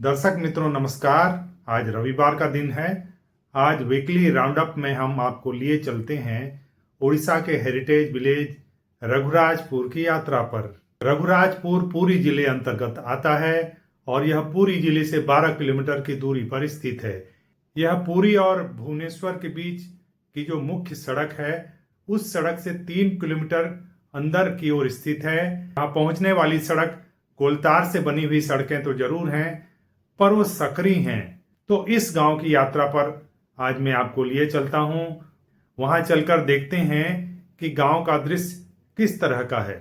दर्शक मित्रों नमस्कार। आज रविवार का दिन है। आज वीकली राउंडअप में हम आपको लिए चलते हैं उड़ीसा के हेरिटेज विलेज रघुराजपुर की यात्रा पर। रघुराजपुर पुरी जिले अंतर्गत आता है और यह पुरी जिले से 12 किलोमीटर की दूरी पर स्थित है। यह पुरी और भुवनेश्वर के बीच की जो मुख्य सड़क है उस सड़क से 3 किलोमीटर अंदर की ओर स्थित है। यहाँ पहुंचने वाली सड़क कोलतार से बनी हुई सड़कें तो जरूर हैं पर वो सकरी हैं। तो इस गांव की यात्रा पर आज मैं आपको लिए चलता हूं। वहां चलकर देखते हैं कि गांव का दृश्य किस तरह का है।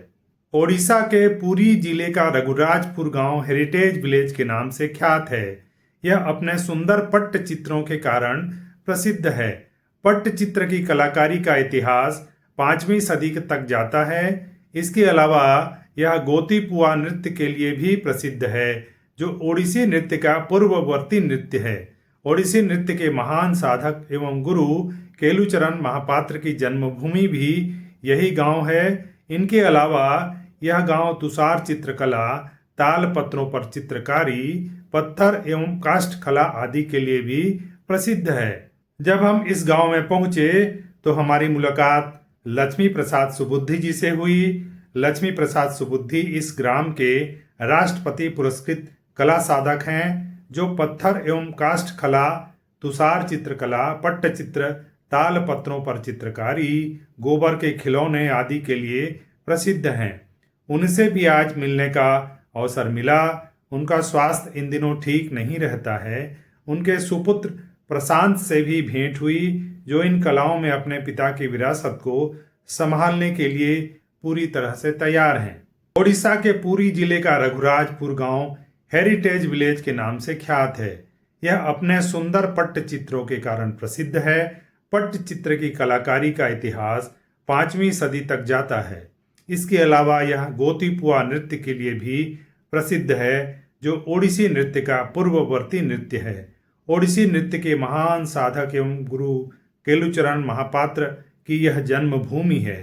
ओडिशा के पुरी जिले का रघुराजपुर गांव हेरिटेज विलेज के नाम से ख्यात है। यह अपने सुंदर पट्टचित्रों के कारण प्रसिद्ध है। पट्टचित्र की कलाकारी का इतिहास 5वीं सदी तक जाता है। इसके अलावा यह गोतीपुआ नृत्य के लिए भी प्रसिद्ध है, जो ओडिसी नृत्य का पूर्ववर्ती नृत्य है। ओडिसी नृत्य के महान साधक एवं गुरु केलुचरण महापात्र की जन्मभूमि भी यही गांव है। इनके अलावा यह गांव तुषार चित्रकला, ताल पत्रों पर चित्रकारी, पत्थर एवं काष्ठ कला आदि के लिए भी प्रसिद्ध है। जब हम इस गांव में पहुंचे तो हमारी मुलाकात लक्ष्मी प्रसाद सुबुद्धि जी से हुई। लक्ष्मी प्रसाद सुबुद्धि इस ग्राम के राष्ट्रपति पुरस्कृत कला साधक हैं, जो पत्थर एवं काष्ठ कला, तुषार चित्रकला, पट्टचित्र, ताल पत्रों पर चित्रकारी, गोबर के खिलौने आदि के लिए प्रसिद्ध हैं। उनसे भी आज मिलने का अवसर मिला। उनका स्वास्थ्य इन दिनों ठीक नहीं रहता है। उनके सुपुत्र प्रशांत से भी भेंट हुई, जो इन कलाओं में अपने पिता की विरासत को संभालने के लिए पूरी तरह से तैयार हैं। ओडिशा के पुरी जिले का रघुराजपुर गांव हेरिटेज विलेज के नाम से ख्यात है। यह अपने सुंदर पट्टचित्रों के कारण प्रसिद्ध है। पट्टचित्र की कलाकारी का इतिहास 5वीं सदी तक जाता है। इसके अलावा यह गोतीपुआ नृत्य के लिए भी प्रसिद्ध है, जो ओडिसी नृत्य का पूर्ववर्ती नृत्य है। ओडिसी नृत्य के महान साधक एवं गुरु केलुचरण महापात्र की यह जन्मभूमि है।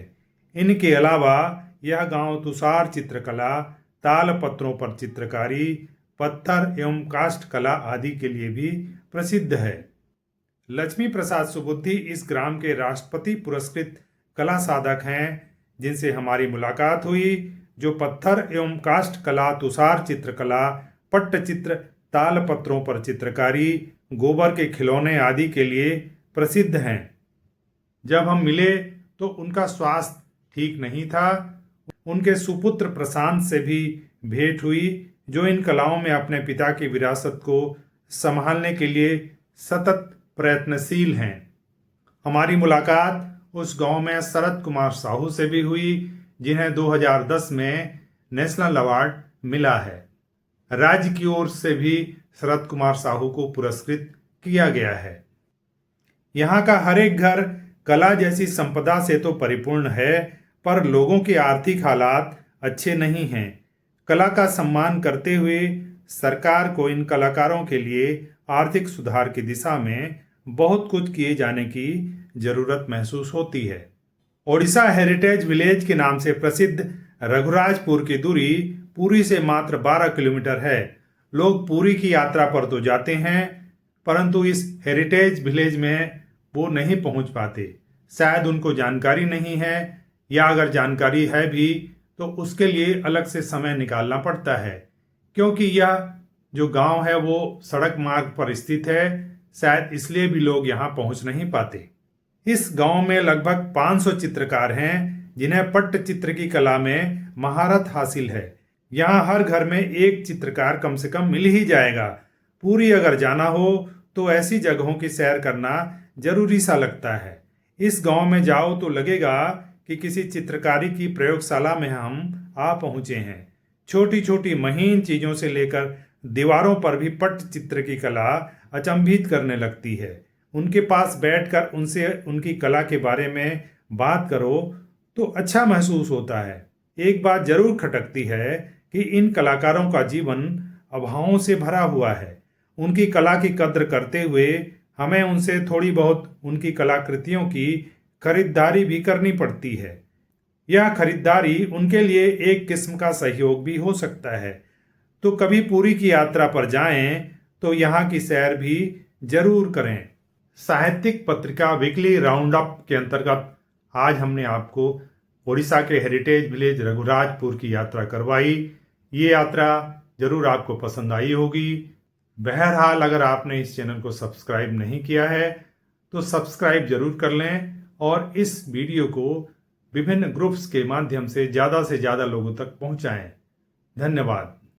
इनके अलावा यह गांव तुषार चित्रकला, ताल पत्रों पर चित्रकारी, पत्थर एवं काष्ठ कला आदि के लिए भी प्रसिद्ध है। लक्ष्मी प्रसाद सुबुद्धि इस ग्राम के राष्ट्रपति पुरस्कृत कला साधक हैं, जिनसे हमारी मुलाकात हुई, जो पत्थर एवं काष्ठ कला, तुषार चित्रकला, पट्टचित्र, ताल पत्रों पर चित्रकारी, गोबर के खिलौने आदि के लिए प्रसिद्ध हैं। जब हम मिले तो उनका स्वास्थ्य ठीक नहीं था। उनके सुपुत्र प्रशांत से भी भेंट हुई, जो इन कलाओं में अपने पिता की विरासत को संभालने के लिए सतत प्रयत्नशील हैं। हमारी मुलाकात उस गांव में शरद कुमार साहू से भी हुई, जिन्हें 2010 में नेशनल अवार्ड मिला है। राज्य की ओर से भी शरद कुमार साहू को पुरस्कृत किया गया है। यहाँ का हर एक घर कला जैसी संपदा से तो परिपूर्ण है, पर लोगों के आर्थिक हालात अच्छे नहीं हैं। कला का सम्मान करते हुए सरकार को इन कलाकारों के लिए आर्थिक सुधार की दिशा में बहुत कुछ किए जाने की जरूरत महसूस होती है। ओडिशा हेरिटेज विलेज के नाम से प्रसिद्ध रघुराजपुर की दूरी पुरी से मात्र 12 किलोमीटर है। लोग पुरी की यात्रा पर तो जाते हैं, परंतु इस हेरिटेज विलेज में वो नहीं पहुंच पाते। शायद उनको जानकारी नहीं है, या अगर जानकारी है भी तो उसके लिए अलग से समय निकालना पड़ता है, क्योंकि यह जो गांव है वो सड़क मार्ग पर स्थित है। शायद इसलिए भी लोग यहाँ पहुंच नहीं पाते। इस गांव में लगभग 500 चित्रकार हैं, जिन्हें पट्टचित्र की कला में महारत हासिल है। यहाँ हर घर में एक चित्रकार कम से कम मिल ही जाएगा। पूरी अगर जाना हो तो ऐसी जगहों की सैर करना जरूरी सा लगता है। इस गांव में जाओ तो लगेगा कि किसी चित्रकारी की प्रयोगशाला में हम आ पहुंचे हैं। छोटी छोटी महीन चीजों से लेकर दीवारों पर भी पट्टचित्र की कला अचंभित करने लगती है। उनके पास बैठकर उनसे उनकी कला के बारे में बात करो तो अच्छा महसूस होता है। एक बात जरूर खटकती है कि इन कलाकारों का जीवन अभावों से भरा हुआ है। उनकी कला की कद्र करते हुए हमें उनसे थोड़ी बहुत उनकी कलाकृतियों की खरीदारी भी करनी पड़ती है। यह खरीदारी उनके लिए एक किस्म का सहयोग भी हो सकता है। तो कभी पुरी की यात्रा पर जाएं तो यहाँ की सैर भी जरूर करें। साहित्यिक पत्रिका वीकली राउंड अप के अंतर्गत आज हमने आपको उड़ीसा के हेरिटेज विलेज रघुराजपुर की यात्रा करवाई। ये यात्रा जरूर आपको पसंद आई होगी। बहरहाल अगर आपने इस चैनल को सब्सक्राइब नहीं किया है तो सब्सक्राइब जरूर कर लें और इस वीडियो को विभिन्न ग्रुप्स के माध्यम से ज़्यादा लोगों तक पहुंचाएं। धन्यवाद।